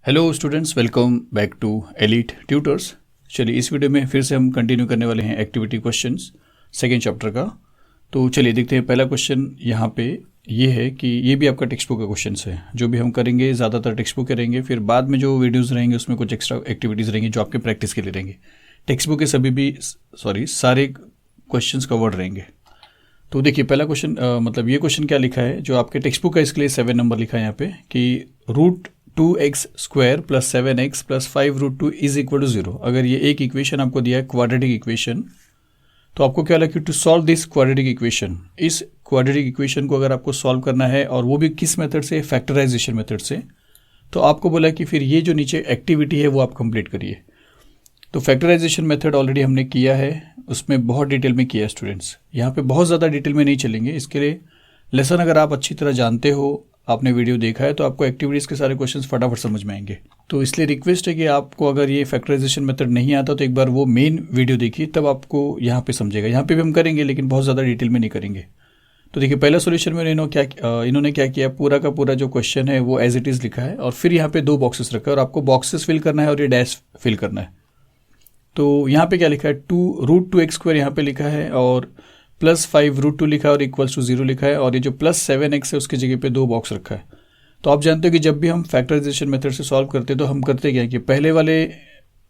Hello students, welcome back to Elite Tutors. चलिए इस video में फिर से हम कंटिन्यू करने वाले हैं एक्टिविटी क्वेश्चंस सेकेंड चैप्टर का। तो चलिए देखते हैं। पहला क्वेश्चन यहाँ पे ये है कि ये भी आपका टेक्स्ट बुक का क्वेश्चन है। जो भी हम करेंगे ज़्यादातर टेक्स्ट बुक करेंगे, फिर बाद में जो वीडियोज़ रहेंगे उसमें कुछ एक्स्ट्रा एक्टिविटीज़ रहेंगी जो आपके प्रैक्टिस के लिए रहेंगे। टेक्स्ट बुक के सभी भी सारे क्वेश्चन कवर्ड रहेंगे। तो देखिए पहला क्वेश्चन मतलब ये क्वेश्चन क्या लिखा है, जो आपके टेक्स्ट बुक का इसके लिए 7 नंबर लिखा है यहाँ पे कि √2x² + 7x + 5√2 is equal to 0। अगर ये एक इक्वेशन आपको दिया है क्वाड्रेटिक इक्वेशन, तो आपको क्या लगे to solve this quadratic equation. इस क्वाड्रेटिक इक्वेशन को अगर आपको सॉल्व करना है और वो भी किस मेथड से, फैक्टराइजेशन मेथड से, तो आपको बोला कि फिर ये जो नीचे एक्टिविटी है वो आप कंप्लीट करिए। तो फैक्टराइजेशन मेथड ऑलरेडी हमने किया है, उसमें बहुत डिटेल में किया है स्टूडेंट्स। यहाँ पे बहुत ज़्यादा डिटेल में नहीं चलेंगे। इसके लिए लेसन अगर आप अच्छी तरह जानते हो, आपने वीडियो देखा है, तो आपको एक्टिविटीज़ के सारे क्वेश्चंस फटाफट समझ में आएंगे। तो इसलिए रिक्वेस्ट है कि आपको अगर ये फैक्टराइजेशन मेथड नहीं आता तो एक बार वो मेन वीडियो देखिए, तब आपको यहाँ पे समझेगा। यहाँ पे भी हम करेंगे लेकिन बहुत ज़्यादा डिटेल में नहीं करेंगे। तो देखिए पहला सोल्यूशन में इन्होंने क्या किया, पूरा का पूरा जो क्वेश्चन है वो एज इट इज़ लिखा है और फिर यहाँ पे 2 बॉक्सेस रखा है और आपको बॉक्सेस फिल करना है और ये डैश फिल करना है। तो यहाँ पे क्या लिखा है, √2x² यहाँ पे लिखा है और +5√2 लिखा है और इक्वल्स टू 0 लिखा है, और ये जो +7x है उसकी जगह पे 2 बॉक्स रखा है। तो आप जानते हो कि जब भी हम फैक्टराइजेशन मेथड से सॉल्व करते हैं तो हम करते क्या है कि पहले वाले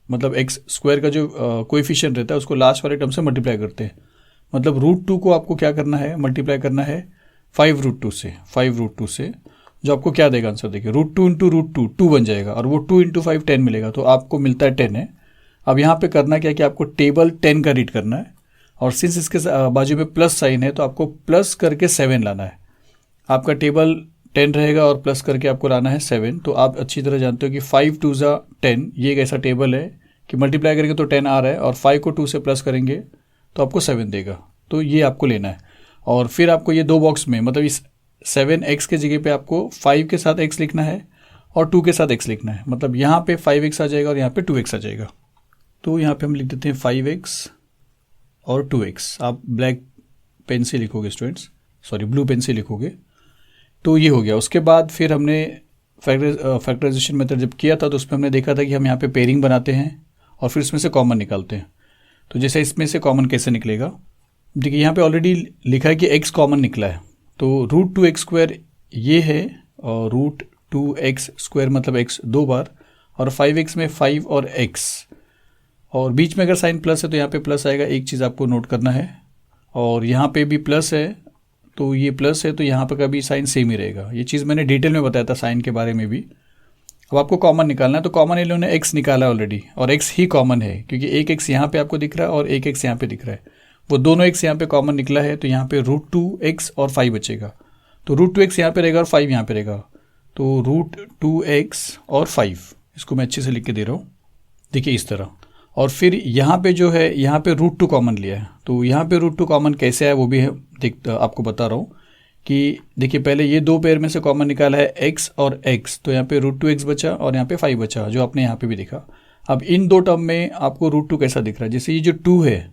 मतलब x² का जो कोएफिशिएंट रहता है उसको लास्ट वाले टर्म से मल्टीप्लाई करते हैं। मतलब √2 को आपको क्या करना है, मल्टीप्लाई करना है 5√2 से, जो आपको क्या देगा आंसर। देखिए √2 × √2 2 बन जाएगा और वो 2 × 5 10 मिलेगा, तो आपको मिलता है 10 है। अब यहाँ पे करना क्या है कि आपको टेबल 10 का रीड करना है और सिंस इसके बाजू में प्लस साइन है तो आपको प्लस करके 7 लाना है। आपका टेबल 10 रहेगा और प्लस करके आपको लाना है 7। तो आप अच्छी तरह जानते हो कि 5 2 ज़ा 10, ये एक ऐसा टेबल है कि मल्टीप्लाई करेंगे तो 10 आ रहा है और 5 को 2 से प्लस करेंगे तो आपको 7 देगा। तो ये आपको लेना है और फिर आपको ये 2 बॉक्स में मतलब इस 7x के जगह पे आपको 5 के साथ x लिखना है और 2 के साथ x लिखना है। मतलब यहाँ पे 5x आ जाएगा और यहाँ पे 2x आ जाएगा। तो यहाँ पे हम लिख देते हैं 5x और 2x। आप ब्लैक पेन से लिखोगे स्टूडेंट्स, ब्लू पेन से लिखोगे। तो ये हो गया। उसके बाद फिर हमने फैक्टराइजेशन मेथड जब किया था तो उसमें हमने देखा था कि हम यहाँ पे पेयरिंग बनाते हैं और फिर इसमें से कॉमन निकालते हैं। तो जैसे इसमें से कॉमन कैसे निकलेगा, देखिए यहाँ पे ऑलरेडी लिखा है कि x कॉमन निकला है। तो √2x² ये है और √2x² मतलब x 2 बार और 5x में 5 और x, और बीच में अगर साइन प्लस है तो यहाँ पे प्लस आएगा। एक चीज़ आपको नोट करना है, और यहाँ पे भी प्लस है तो ये प्लस है तो यहाँ पे का भी साइन सेम ही रहेगा। ये चीज़ मैंने डिटेल में बताया था साइन के बारे में भी। अब आपको कॉमन निकालना है, तो कॉमन इन्होंने x निकाला ऑलरेडी और x ही कॉमन है क्योंकि एक x यहाँ पे आपको दिख रहा है और एक x यहाँ पे दिख रहा है। वो दोनों x यहाँ पे कॉमन निकला है तो यहाँ पे √2x और 5 बचेगा। तो √2x यहाँ पे रहेगा और 5 यहाँ पे रहेगा। तो √2x और 5, इसको मैं अच्छे से लिख के दे रहा हूँ, देखिए इस तरह। और फिर यहाँ पे जो है, यहाँ पे √2 कॉमन लिया है। तो यहाँ पे √2 कॉमन कैसे है वो भी आपको बता रहा हूँ कि देखिए पहले ये 2 पेयर में से कॉमन निकाला है x और x, तो यहाँ पे √2x बचा और यहाँ पे 5 बचा, जो आपने यहाँ पे भी देखा। अब इन 2 टर्म में आपको √2 कैसा दिख रहा है, जैसे ये जो 2 है,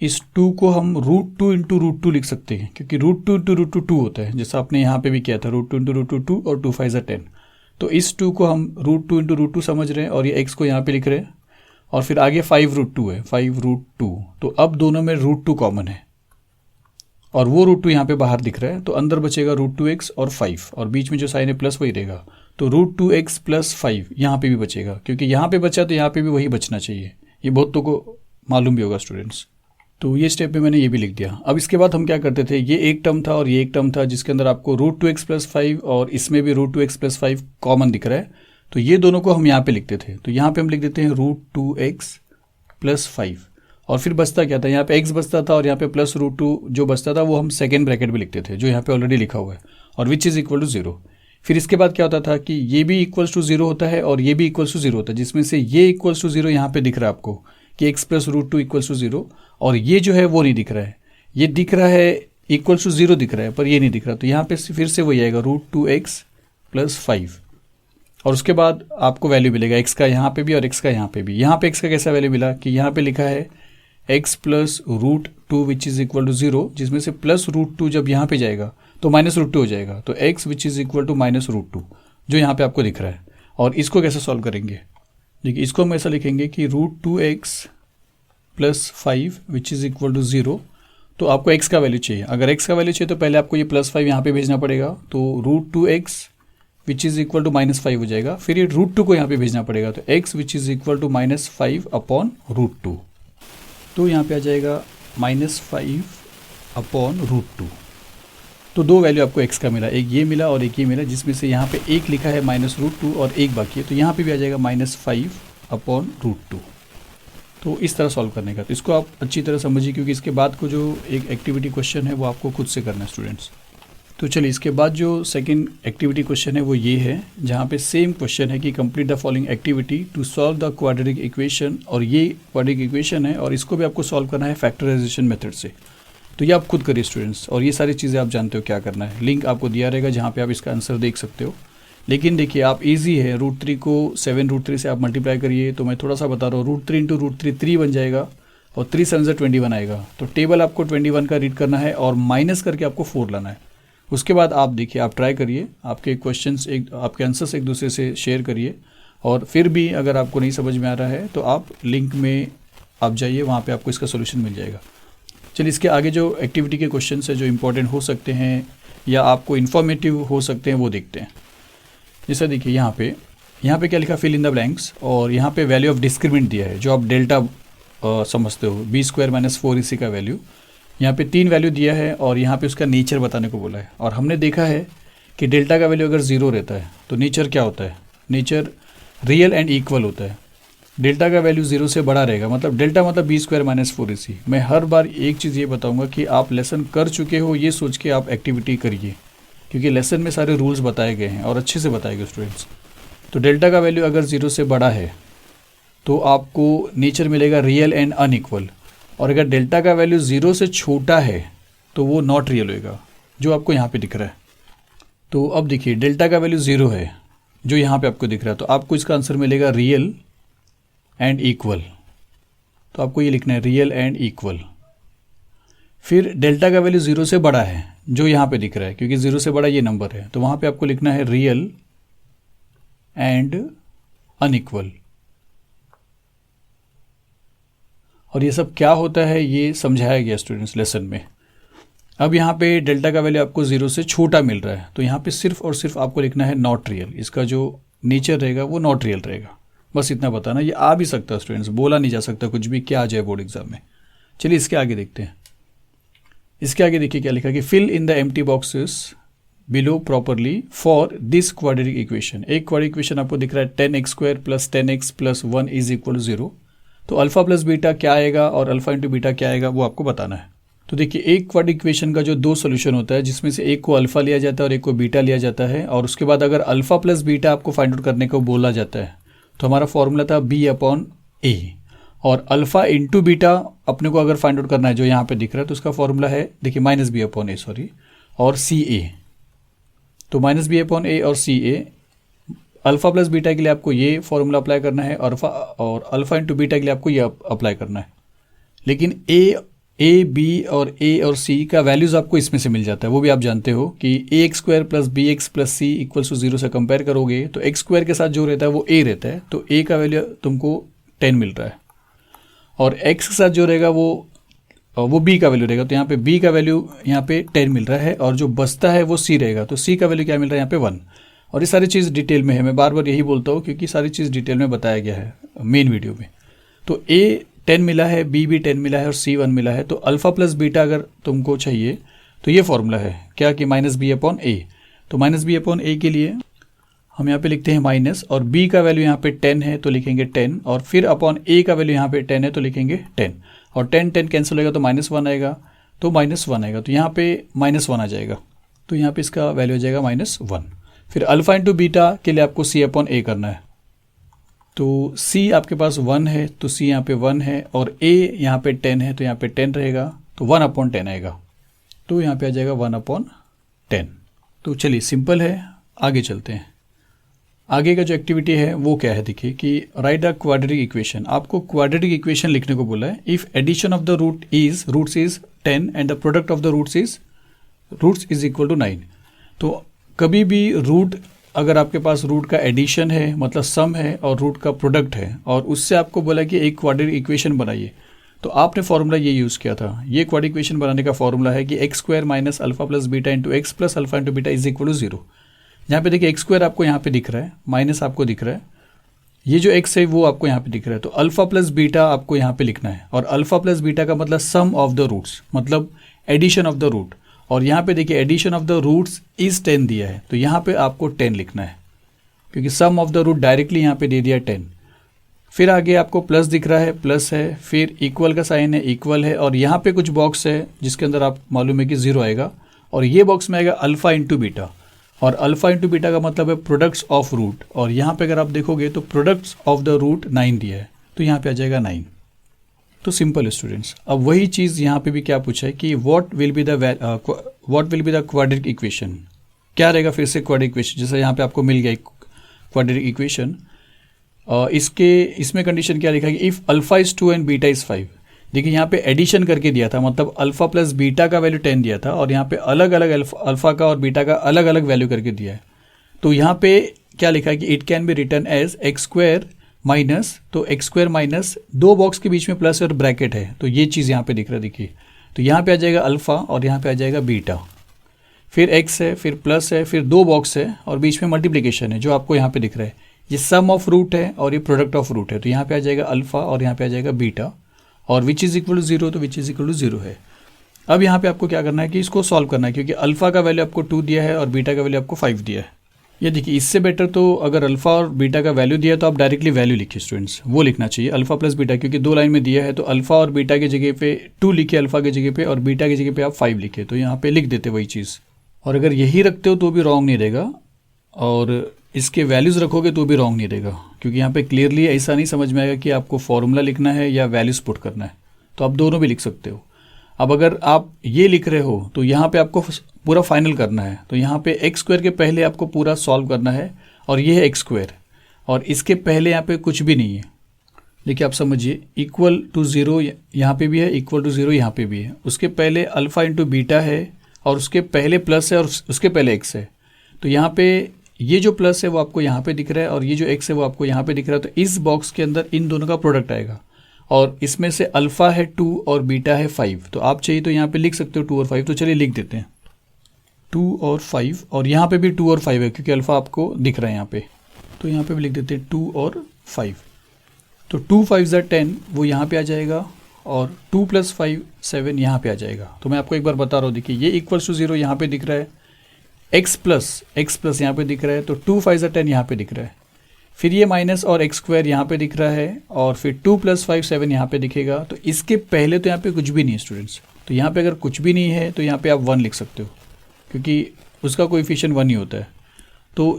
इस 2 को हम √2 × √2 लिख सकते हैं क्योंकि √2 × √2 2 होता है, जैसा आपने यहाँ पे भी किया था √2 × √2 2 और 2 5 ज़ा 10। तो इस 2 को हम √2 × √2 समझ रहे हैं और ये x को यहाँ पे लिख रहे हैं और फिर आगे 5√2 है, 5√2। तो अब दोनों में √2 कॉमन है और वो √2 यहाँ पे बाहर दिख रहा है, तो अंदर बचेगा √2x और 5 और बीच में जो साइन है प्लस वही रहेगा। तो √2x + 5 यहाँ पे भी बचेगा क्योंकि यहाँ पे बचा तो यहाँ पे भी वही बचना चाहिए। ये बहुतों को मालूम भी होगा स्टूडेंट्स। तो ये स्टेप में मैंने ये भी लिख दिया। अब इसके बाद हम क्या करते थे, ये एक टर्म था और ये एक टर्म था जिसके अंदर आपको √2x + 5 और इसमें भी √2x + 5 कॉमन दिख रहा है। तो ये दोनों को हम यहाँ पे लिखते थे, तो यहाँ पे हम लिख देते हैं √2x + 5 और फिर बचता क्या था, यहाँ पे x बचता था और यहाँ पे +√2 जो बचता था वो हम सेकेंड ब्रैकेट में लिखते थे, जो यहाँ पे ऑलरेडी लिखा हुआ है, और विच इज़ इक्वल टू 0। फिर इसके बाद क्या होता था कि ये भी इक्वल्स टू 0 होता है और ये भी इक्वल्स टू 0 होता है, जिसमें से ये इक्वल्स टू 0 यहाँ पे दिख रहा है आपको कि x + √2 इक्वल्स टू 0, और ये जो है वो नहीं दिख रहा है। ये दिख रहा है इक्वल्स टू 0 दिख रहा है पर ये नहीं दिख रहा। तो यहाँ पे फिर से वही आएगा √2x + 5 और उसके बाद आपको वैल्यू मिलेगा x का यहाँ पे भी और x का यहाँ पे भी। यहाँ पे x का कैसा वैल्यू मिला कि यहाँ पे लिखा है x + √2 which is equal to 0, जिसमें से +√2 जब यहाँ पे जाएगा तो -√2 हो जाएगा। तो x which is equal to -√2 जो यहाँ पे आपको दिख रहा है। और इसको कैसे सॉल्व करेंगे, देखिए इसको हम ऐसा लिखेंगे कि √2x + 5 which is equal to 0। तो आपको x का वैल्यू चाहिए, अगर x का वैल्यू चाहिए तो पहले आपको ये +5 यहाँ पे भेजना पड़ेगा, तो √2x which is equal to -5 हो जाएगा, फिर ये √2 को यहाँ पे भेजना पड़ेगा, तो x which is equal to -5 upon √2, तो यहाँ पे आ जाएगा -5 अपॉन √2। तो दो वैल्यू आपको x का मिला, एक ये मिला और एक ये मिला, जिसमें से यहाँ पे एक लिखा है -√2 और एक बाकी है, तो यहाँ पे भी आ जाएगा -5 अपॉन √2। तो इस तरह सॉल्व करने का, तो इसको आप अच्छी तरह समझिए, क्योंकि इसके बाद को जो एक एक्टिविटी क्वेश्चन है वो आपको खुद से करना है स्टूडेंट्स। तो चलिए इसके बाद जो सेकंड एक्टिविटी क्वेश्चन है वो ये है, जहाँ पे सेम क्वेश्चन है कि complete the following activity to solve the quadratic equation, और ये क्वाड्रेटिक इक्वेशन है और इसको भी आपको सॉल्व करना है फैक्टराइजेशन मेथड से। तो ये आप खुद करिए स्टूडेंट्स, और ये सारी चीज़ें आप जानते हो क्या करना है, लिंक आपको दिया रहेगा जहाँ पे आप इसका आंसर देख सकते हो। लेकिन देखिए आप इजी है, √3 को 7√3 से आप मल्टीप्लाई करिए, तो मैं थोड़ा सा बता रहा हूँ, √3 × √3 3 बन जाएगा और 3 7 से 21 आएगा, तो टेबल आपको 21 का रीड करना है और माइनस करके आपको 4 लाना है। उसके बाद आप देखिए, आप ट्राई करिए, आपके क्वेश्चंस आपके आंसर्स एक दूसरे से शेयर करिए, और फिर भी अगर आपको नहीं समझ में आ रहा है तो आप लिंक में आप जाइए, वहाँ पे आपको इसका सोल्यूशन मिल जाएगा। चलिए इसके आगे जो एक्टिविटी के क्वेश्चंस है जो इंपॉर्टेंट हो सकते हैं या आपको इन्फॉर्मेटिव हो सकते हैं वो देखते हैं। जैसा देखिए यहाँ पे क्या लिखा, फिल इन द ब्लैंक्स, और यहाँ पे वैल्यू ऑफ डिस्क्रिमिनेंट दिया है जो आप डेल्टा समझते हो, b² - 4 इसी का वैल्यू। यहाँ पे 3 वैल्यू दिया है और यहाँ पे उसका नेचर बताने को बोला है, और हमने देखा है कि डेल्टा का वैल्यू अगर 0 रहता है तो नेचर क्या होता है, नेचर रियल एंड इक्वल होता है। डेल्टा का वैल्यू 0 से बड़ा रहेगा, मतलब डेल्टा मतलब b² - 4 इसी। मैं हर बार एक चीज़ ये बताऊँगा कि आप लेसन कर चुके हो ये सोच के आप एक्टिविटी करिए, क्योंकि लेसन में सारे रूल्स बताए गए हैं और अच्छे से बताए गए स्टूडेंट्स। तो डेल्टा का वैल्यू अगर 0 से बड़ा है तो आपको नेचर मिलेगा रियल एंड अनइक्वल, और अगर डेल्टा का वैल्यू 0 से छोटा है तो वो नॉट रियल होएगा, जो आपको यहाँ पे दिख रहा है। तो अब देखिए डेल्टा का वैल्यू 0 है जो यहाँ पे आपको दिख रहा है, तो आपको इसका आंसर मिलेगा रियल एंड इक्वल। तो आपको ये लिखना है रियल एंड इक्वल। फिर डेल्टा का वैल्यू 0 से बड़ा है जो यहाँ पे दिख रहा है, क्योंकि 0 से बड़ा ये नंबर है, तो वहाँ पे आपको लिखना है रियल एंड अनइक्वल। और ये सब क्या होता है ये समझाया गया स्टूडेंट्स लेसन में। अब यहाँ पे डेल्टा का वैल्यू आपको 0 से छोटा मिल रहा है, तो यहाँ पे सिर्फ और सिर्फ आपको लिखना है नॉट रियल, इसका जो नेचर रहेगा वो नॉट रियल रहेगा। बस इतना बताना, ये आ भी सकता है स्टूडेंट्स, बोला नहीं जा सकता कुछ भी, क्या आ जाए बोर्ड एग्जाम में। चलिए इसके आगे देखते हैं। इसके आगे देखिए क्या लिखा कि fill in the empty boxes below properly for this quadratic equation. एक क्वाड्रेटिक इक्वेशन आपको दिख रहा है 10x² + 10x + 1 = 0। तो अल्फा प्लस बीटा क्या आएगा और अल्फा इंटू बीटा क्या आएगा वो आपको बताना है। तो देखिए एक क्वाड्रेटिक इक्वेशन का जो 2 सोल्यूशन होता है, जिसमें से एक को अल्फा लिया जाता है और एक को बीटा लिया जाता है, और उसके बाद अगर अल्फा प्लस बीटा आपको फाइंड आउट करने को बोला जाता है तो हमारा फॉर्मूला था b/a, और अल्फा इंटू बीटा अपने को अगर फाइंड आउट करना है जो यहाँ पे दिख रहा है तो उसका फॉर्मूला है देखिए -b/a सॉरी, और ca। तो -b/a और ca, अल्फा प्लस बीटा के लिए आपको ये फॉर्मूला अप्लाई करना है, और अल्फा इंटू बीटा के लिए आपको ये अप्लाई करना है। लेकिन a b और a और c का वैल्यूज़ आपको इसमें से मिल जाता है, वो भी आप जानते हो कि ax² + bx + c = 0 से कंपेयर करोगे तो x² के साथ जो रहता है वो a रहता है, तो a का वैल्यू तुमको 10 मिल रहा है, और x के साथ जो रहेगा वो b का वैल्यू रहेगा, तो यहाँ पे b का वैल्यू यहाँ पे 10 मिल रहा है, और जो बचता है वो c रहेगा, तो c का वैल्यू क्या मिल रहा है यहाँ पे 1। और ये सारी चीज़ डिटेल में है, मैं बार बार यही बोलता हूँ क्योंकि सारी चीज़ डिटेल में बताया गया है मेन वीडियो में। तो a 10 मिला है, b भी 10 मिला है और c 1 मिला है, तो अल्फा प्लस बीटा अगर तुमको चाहिए तो ये फॉर्मूला है क्या कि -b/a। तो -b/a के लिए हम यहाँ पे लिखते हैं माइनस, और b का वैल्यू यहाँ पे 10 है तो लिखेंगे 10, और फिर अपॉन a का वैल्यू यहाँ पे 10 है तो लिखेंगे 10, और 10 कैंसिल होगा तो -1 आएगा, तो -1 आएगा, तो यहाँ पे -1 आ जाएगा, तो यहाँ पे इसका वैल्यू आ जाएगा -1। फिर अल्फा इंटू बीटा के लिए आपको c/a करना है, तो c आपके पास 1 है तो c यहाँ पे 1 है, और a यहाँ पे 10 है तो यहाँ पे 10 रहेगा, तो 1/10 आएगा, तो यहाँ पे आ जाएगा 1/10। तो चलिए सिंपल है, आगे चलते हैं। आगे का जो एक्टिविटी है वो क्या है, देखिए कि राइट अ क्वाड्रेटिक इक्वेशन। आपको क्वाड्रेटिक इक्वेशन लिखने को बोला है। If addition of the roots is 10 and the product of the roots is equal to 9। तो कभी भी रूट अगर आपके पास रूट का एडिशन है मतलब सम है और रूट का प्रोडक्ट है और उससे आपको बोला कि एक क्वाड्रेटिक इक्वेशन बनाइए, तो आपने फॉर्मूला ये यूज़ किया था। ये क्वाड्रेटिक इक्वेशन बनाने का फॉर्मूला है कि x square minus alpha plus beta into x plus alpha into beta is equal to 0। यहाँ पे देखिए एक्स स्क्वायर आपको यहाँ पे दिख रहा है, माइनस आपको दिख रहा है, ये जो एक्स है वो आपको यहाँ पे दिख रहा है, तो अल्फा प्लस बीटा आपको यहाँ पे लिखना है। और अल्फा प्लस बीटा का मतलब सम ऑफ द रूट्स, मतलब एडिशन ऑफ द रूट। और यहाँ पे देखिए addition of the roots is 10 दिया है, तो यहाँ पे आपको 10 लिखना है क्योंकि सम ऑफ द रूट डायरेक्टली यहाँ पे दे दिया 10। फिर आगे आपको प्लस दिख रहा है, प्लस है, फिर इक्वल का साइन है, इक्वल है, और यहाँ पे कुछ बॉक्स है जिसके अंदर आप मालूम है कि 0 आएगा, और ये बॉक्स में आएगा अल्फा इंटू बीटा। और अल्फा इंटू बीटा का मतलब है प्रोडक्ट्स ऑफ रूट, और यहाँ पे अगर आप देखोगे तो प्रोडक्ट्स ऑफ द रूट 9 दिया है, तो यहाँ पे आ जाएगा 9। तो सिंपल स्टूडेंट्स। अब वही चीज़ यहाँ पे भी क्या पूछा है कि what will be the quadratic equation, क्या रहेगा फिर से क्वाड्रेटिक इक्वेशन। जैसे यहाँ पे आपको मिल गया क्वाड्रेटिक इक्वेशन, इसमें कंडीशन क्या लिखा है कि if alpha is 2 and beta is 5। देखिए यहाँ पे एडिशन करके दिया था, मतलब अल्फा प्लस बीटा का वैल्यू 10 दिया था, और यहाँ पे अलग अलग अल्फा का और बीटा का अलग अलग वैल्यू करके दिया है। तो यहाँ पे क्या लिखा है कि it can be written as x square minus, तो एक्स स्क्वायर माइनस 2 बॉक्स के बीच में प्लस और ब्रैकेट है, तो ये चीज़ यहाँ पे दिख रहा है। देखिए तो यहाँ पे आ जाएगा अल्फा और यहाँ पे आ जाएगा बीटा, फिर एक्स है, फिर प्लस है, फिर 2 बॉक्स है और बीच में मल्टीप्लिकेशन है जो आपको यहाँ पे दिख रहा है। ये सम ऑफ रूट है और ये प्रोडक्ट ऑफ रूट है, तो यहाँ पे आ जाएगा अल्फा और यहाँ पे आ जाएगा बीटा, और विच इज़ इक्वल टू 0, तो विच इज़ इक्वल टू 0 है। अब यहाँ पे आपको क्या करना है कि इसको सॉल्व करना है, क्योंकि अल्फा का वैल्यू आपको 2 दिया है और बीटा का वैल्यू आपको 5 दिया है। ये देखिए इससे बेटर तो अगर अल्फा और बीटा का वैल्यू दिया तो आप डायरेक्टली वैल्यू लिखिए स्टूडेंट्स, वो लिखना चाहिए अल्फा प्लस बीटा, क्योंकि 2 लाइन में दिया है, तो अल्फा और बीटा की जगह पे 2 लिखिए अल्फा की जगह पे, और बीटा की जगह पे आप 5 लिखिए, तो यहाँ पे लिख देते वही चीज़। और अगर यही रखते हो तो भी रॉन्ग नहीं रहेगा, और इसके वैल्यूज़ रखोगे तो भी रॉन्ग नहीं रहेगा, क्योंकि यहाँ पे क्लियरली ऐसा नहीं समझ में आएगा कि आपको फॉर्मूला लिखना है या वैल्यूज पुट करना है, तो आप दोनों भी लिख सकते हो। अब अगर आप ये लिख रहे हो तो यहाँ पे आपको पूरा फाइनल करना है, तो यहाँ पे एक्स स्क्वायर के पहले आपको पूरा सॉल्व करना है, और ये है एक्स स्क्वायर, और इसके पहले यहाँ पे कुछ भी नहीं है। देखिए आप समझिए, इक्वल टू 0 यहाँ पे भी है, इक्वल टू 0 यहाँ पे भी है, उसके पहले अल्फा इंटू बीटा है, और उसके पहले प्लस है, और उसके पहले एक्स है। तो यहाँ पे ये जो प्लस है वो आपको यहाँ पे दिख रहा है, और ये जो एक्स है वो आपको यहाँ पे दिख रहा है, तो इस बॉक्स के अंदर इन दोनों का प्रोडक्ट आएगा, और इसमें से अल्फा है 2 और बीटा है 5। तो आप चाहिए तो यहाँ पे लिख सकते हो 2 और 5, तो चलिए लिख देते हैं 2 और 5, और यहाँ पे भी 2 और 5 है क्योंकि अल्फा आपको दिख रहा है यहाँ पे, तो यहाँ पे भी लिख देते हैं 2 और 5। तो 2 5 ज़ा 10 वो यहाँ पे आ जाएगा, और 2 + 5 7 यहाँ पे आ जाएगा। तो मैं आपको एक बार बता रहा हूँ, देखिए ये इक्वल्स टू 0 यहाँ पे दिख रहा है, x प्लस यहाँ पे दिख रहा है, तो 2 5 ज़ा 10 यहाँ पे दिख रहा है, फिर ये माइनस और एक्स स्क्वायर यहाँ पे दिख रहा है, और फिर 2 + 5 7 यहाँ पे दिखेगा। तो इसके पहले तो यहाँ पे कुछ भी नहीं है स्टूडेंट्स, तो यहाँ पे अगर कुछ भी नहीं है तो यहाँ पे आप 1 लिख सकते हो, क्योंकि उसका कोएफिशिएंट 1 ही होता है। तो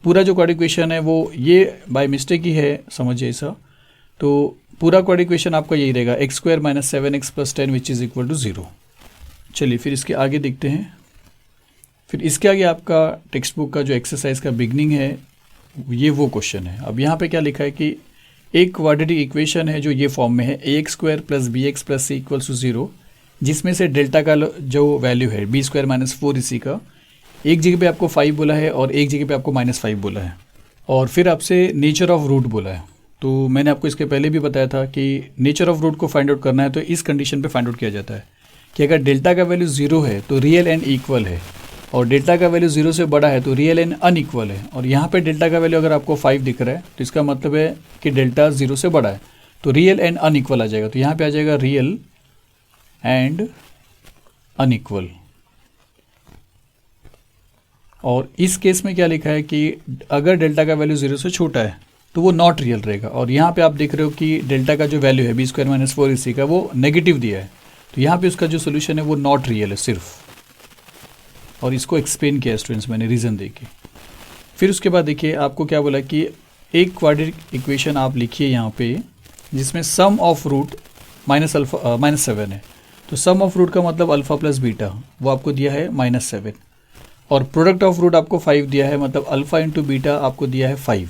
पूरा जो क्वाड्रेटिक इक्वेशन है वो ये बाय मिस्टेक ही है, समझिए ऐसा। तो पूरा क्वाड्रेटिक इक्वेशन आपका यही रहेगा, x square minus 7x + 10 which is equal to 0। चलिए फिर इसके आगे देखते हैं। फिर इसके आगे आपका टेक्स्ट बुक का जो एक्सरसाइज का बिगनिंग है ये वो क्वेश्चन है। अब यहाँ पे क्या लिखा है कि एक क्वाड्रेटिक इक्वेशन है जो ये फॉर्म में है, ax² + bx + c = 0, जिसमें से डेल्टा का जो वैल्यू है b² - 4ac का एक जगह पे आपको 5 बोला है और एक जगह पे आपको -5 बोला है, और फिर आपसे नेचर ऑफ रूट बोला है। तो मैंने आपको इसके पहले भी बताया था कि नेचर ऑफ रूट को फाइंड आउट करना है तो इस कंडीशन पे फाइंड आउट किया जाता है कि अगर डेल्टा का वैल्यू 0 है तो रियल एंड इक्वल है, और डेल्टा का वैल्यू 0 से बड़ा है तो रियल एंड अनइक्वल है। और यहाँ पे डेल्टा का वैल्यू अगर आपको 5 दिख रहा है तो इसका मतलब है कि डेल्टा 0 से बड़ा है, तो रियल एंड अनइक्वल आ जाएगा। तो यहाँ पे आ जाएगा रियल एंड अनइक्वल। और इस केस में क्या लिखा है कि अगर डेल्टा का वैल्यू 0 से छोटा है तो वो नॉट रियल रहेगा। और यहाँ पे आप देख रहे हो कि डेल्टा का जो वैल्यू है b² - 4ac का वो नेगेटिव दिया है, तो यहाँ पे उसका जो सोल्यूशन है वो नॉट रियल है सिर्फ, और इसको एक्सप्लेन किया स्टूडेंट्स मैंने रीज़न दे के। फिर उसके बाद देखिए आपको क्या बोला कि एक क्वाड्रेटिक इक्वेशन आप लिखिए यहाँ पे जिसमें सम ऑफ रूट -7 है। तो सम ऑफ रूट का मतलब अल्फा प्लस बीटा वो आपको दिया है -7, और प्रोडक्ट ऑफ रूट आपको 5 दिया है, मतलब अल्फा इंटू बीटा आपको दिया है 5।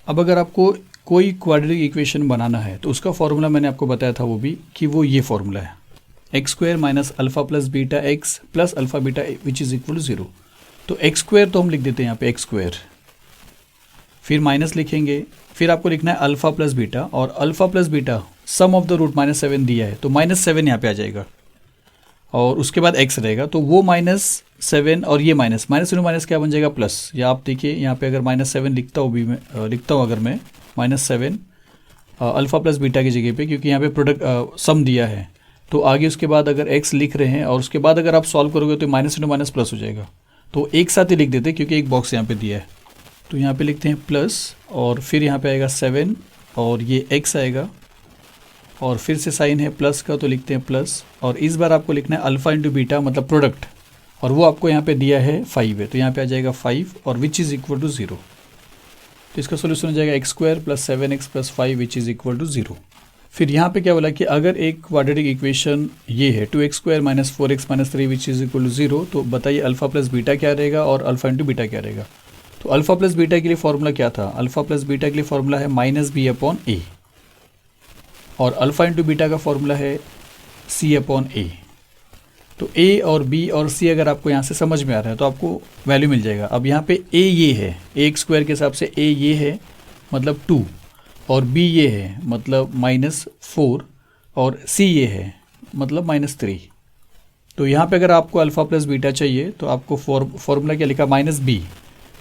अब अगर आपको कोई क्वाड्रेटिक इक्वेशन बनाना है तो उसका फॉर्मूला मैंने आपको बताया था वो भी कि वो ये फॉर्मूला है, x² - alpha plus beta x plus alpha beta which is equal to 0। तो एक्स स्क्वायर तो हम लिख देते हैं यहाँ पे एक्स स्क्वायर, फिर माइनस लिखेंगे, फिर आपको लिखना है अल्फ़ा प्लस बीटा, और alpha plus beta sum of the root -7 दिया है तो -7 यहाँ पे आ जाएगा, और उसके बाद x रहेगा, तो वो -7 और ये माइनस माइनस क्या बन जाएगा प्लस, या आप देखिए यहाँ पे अगर -7 लिखता हूँ अगर मैं -7 अल्फ़ा प्लस बीटा की जगह पे, क्योंकि यहाँ पे प्रोडक्ट सम दिया है, तो आगे उसके बाद अगर x लिख रहे हैं और उसके बाद अगर आप सॉल्व करोगे तो माइनस प्लस हो जाएगा, तो एक साथ ही लिख देते हैं क्योंकि एक बॉक्स यहाँ पे दिया है। तो यहाँ पे लिखते हैं प्लस, और फिर यहाँ पे आएगा 7 और ये x आएगा, और फिर से साइन है प्लस का तो लिखते हैं प्लस, और इस बार आपको लिखना है अल्फ़ा इंटू बीटा मतलब प्रोडक्ट, और वो आपको यहाँ पे दिया है 5 है, तो यहाँ पे आ जाएगा 5 और विच इज़ इक्वल टू 0। तो इसका सोल्यूशन हो जाएगा x square plus 7x plus 5 which is equal to 0। फिर यहाँ पे क्या बोला कि अगर एक क्वाड्रेटिक इक्वेशन ये है 2x square minus 4x minus 3 which is equal to 0, तो बताइए अल्फ़ा प्लस बीटा क्या रहेगा और अल्फ़ा इंटू बीटा क्या रहेगा। तो अल्फ़ा प्लस बीटा के लिए फॉर्मूला क्या था, अल्फ़ा प्लस बीटा के लिए फॉर्मूला है -b/a, और अल्फ़ा इंटू बीटा का फॉर्मूला है c/a। तो a और b और c अगर आपको यहाँ से समझ में आ रहा है तो आपको वैल्यू मिल जाएगा। अब यहाँ पे a ये है, a स्क्वायर के हिसाब से a ये है मतलब 2, और b ये है मतलब -4, और c ये है मतलब -3। तो यहाँ पे अगर आपको अल्फ़ा प्लस बीटा चाहिए तो आपको फॉर्मूला क्या लिखा -b,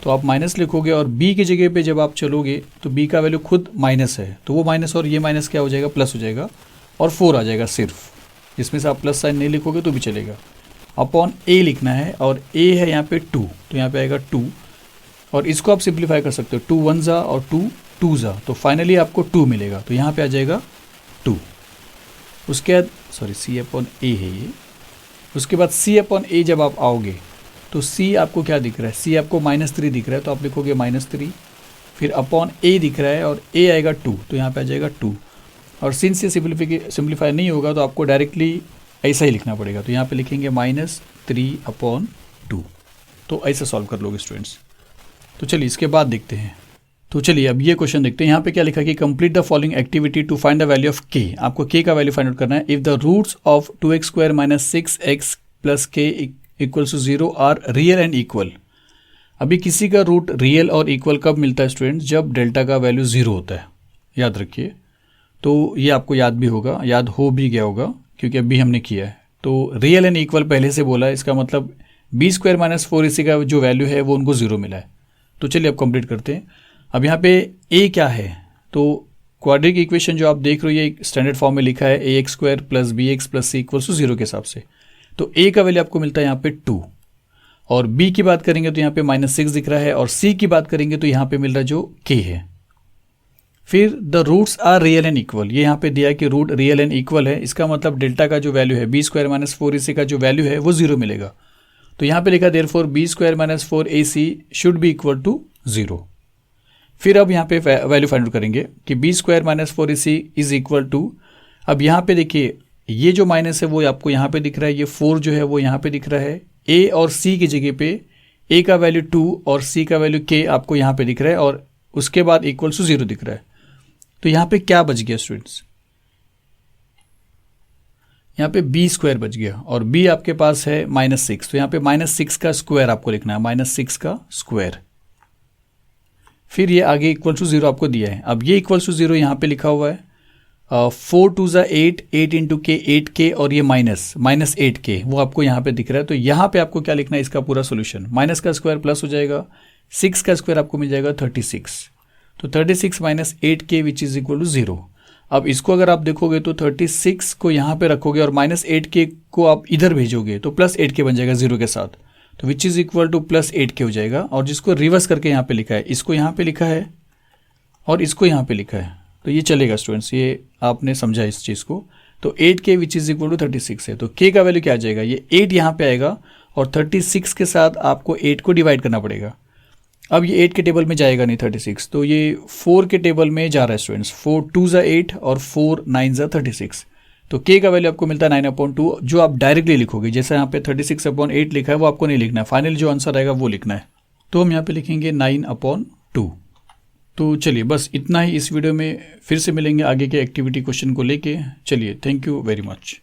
तो आप माइनस लिखोगे, और b की जगह पे जब आप चलोगे तो b का वैल्यू खुद माइनस है, तो वो माइनस और ये माइनस क्या हो जाएगा प्लस हो जाएगा, और 4 आ जाएगा सिर्फ, जिसमें से आप प्लस साइन नहीं लिखोगे तो भी चलेगा। अपॉन a लिखना है, और a है यहाँ पे 2, तो यहाँ पे आएगा 2, और इसको आप सिंप्लीफाई कर सकते हो, 2 1 जा और 2 2 जा, तो फाइनली आपको 2 मिलेगा, तो यहाँ पे आ जाएगा 2। उसके बाद c/a है ये, उसके बाद c/a जब आप आओगे तो c आपको क्या दिख रहा है, c आपको -3 दिख रहा है, तो आप लिखोगे -3, फिर अपॉन a दिख रहा है और a आएगा 2, तो यहाँ पे आ जाएगा 2, और सिंस ये सिंप्लीफाई नहीं होगा तो आपको डायरेक्टली ऐसा ही लिखना पड़ेगा, तो यहाँ पे लिखेंगे -3/2। तो ऐसा सॉल्व कर लोगे स्टूडेंट्स। तो चलिए इसके बाद देखते हैं। तो चलिए अब ये क्वेश्चन देखते हैं। यहाँ पे क्या लिखा कि complete the following activity to find the value of k। आपको k का वैल्यू फाइंड आउट करना है। If the roots of 2x square minus 6x plus k equals to 0 are real and equal. अभी किसी का रूट रियल और equal कब मिलता है स्टूडेंट्स, जब डेल्टा का वैल्यू 0 होता है, याद रखिए। तो ये आपको याद भी होगा, याद हो भी गया होगा क्योंकि अभी हमने किया है। तो रियल एंड इक्वल पहले से बोला है, इसका मतलब b स्क्वायर माइनस 4 इसी का जो वैल्यू है वो उनको 0 मिला है। तो चलिए अब कंप्लीट करते हैं। अब यहाँ पे a क्या है, तो क्वाड्रेटिक इक्वेशन जो आप देख रहे हो ये स्टैंडर्ड फॉर्म में लिखा है ax square plus bx plus c equals to 0 के हिसाब से। तो a का वैल्यू आपको मिलता है यहाँ पे 2, और b की बात करेंगे तो यहाँ पे -6 दिख रहा है, और c की बात करेंगे तो यहाँ पे मिल रहा है जो k है। फिर the roots are real and equal, ये यहाँ पे दिया है कि रूट रियल एंड इक्वल है, इसका मतलब डेल्टा का जो वैल्यू है b स्क्वायर माइनस 4 ac का जो वैल्यू है वो 0 मिलेगा। तो यहाँ पे लिखा therefore b square minus 4 ac should be equal to 0। फिर अब यहाँ पे वैल्यू फाइंड आउट करेंगे कि b square minus 4 ac is equal to, अब यहाँ पे देखिए ये जो माइनस है वो आपको यहाँ पे दिख रहा है, ये 4 जो है वो यहाँ पे दिख रहा है। a और c की जगह पे a का वैल्यू 2 और c का वैल्यू k आपको यहाँ पे दिख रहा है, और उसके बाद इक्वल टू 0 दिख रहा है। तो यहाँ पे क्या बच गया स्टूडेंट्स, यहाँ पे b स्क्वायर बच गया, और b आपके पास है -6, तो यहाँ पे -6 का स्क्वायर आपको लिखना है, -6 का स्क्वायर। फिर ये आगे इक्वल टू 0 आपको दिया है। अब ये इक्वल टू 0 यहाँ पे लिखा हुआ है 4 2 ज़ा 8, 8 इंटू के 8k, और ये -8k वो आपको यहाँ पे दिख रहा है। तो यहाँ पे आपको क्या लिखना है, इसका पूरा सोल्यूशन, माइनस का स्क्वायर प्लस हो जाएगा, 6 का स्क्वायर आपको मिल जाएगा 36, तो 36 minus 8k which is equal to 0। अब इसको अगर आप देखोगे तो 36 को यहाँ पे रखोगे और -8k को आप इधर भेजोगे तो +8k बन जाएगा 0 के साथ, तो विच इज़ इक्वल टू +8k हो जाएगा। और जिसको रिवर्स करके यहाँ पे लिखा है, इसको यहाँ पे लिखा है और इसको यहाँ पे लिखा है, तो ये चलेगा स्टूडेंट्स, ये आपने समझा इस चीज़ को। तो 8k which is equal to 36 है, तो k का वैल्यू क्या आ जाएगा, ये 8 यहाँ पे आएगा और 36 के साथ आपको 8 को डिवाइड करना पड़ेगा। अब ये 8 के टेबल में जाएगा नहीं 36, तो ये 4 के टेबल में जा रहा है स्टूडेंट्स। 4 2 ज़ा 8 और 4 9 ज़ा 36, तो k का वैल्यू आपको मिलता है 9/2, जो आप डायरेक्टली लिखोगे। जैसा यहाँ पे 36/8 लिखा है वो आपको नहीं लिखना है, फाइनल जो आंसर आएगा वो लिखना है। तो हम यहाँ पे लिखेंगे 9/2। तो चलिए बस इतना ही इस वीडियो में, फिर से मिलेंगे आगे के एक्टिविटी क्वेश्चन को लेके। चलिए, थैंक यू वेरी मच।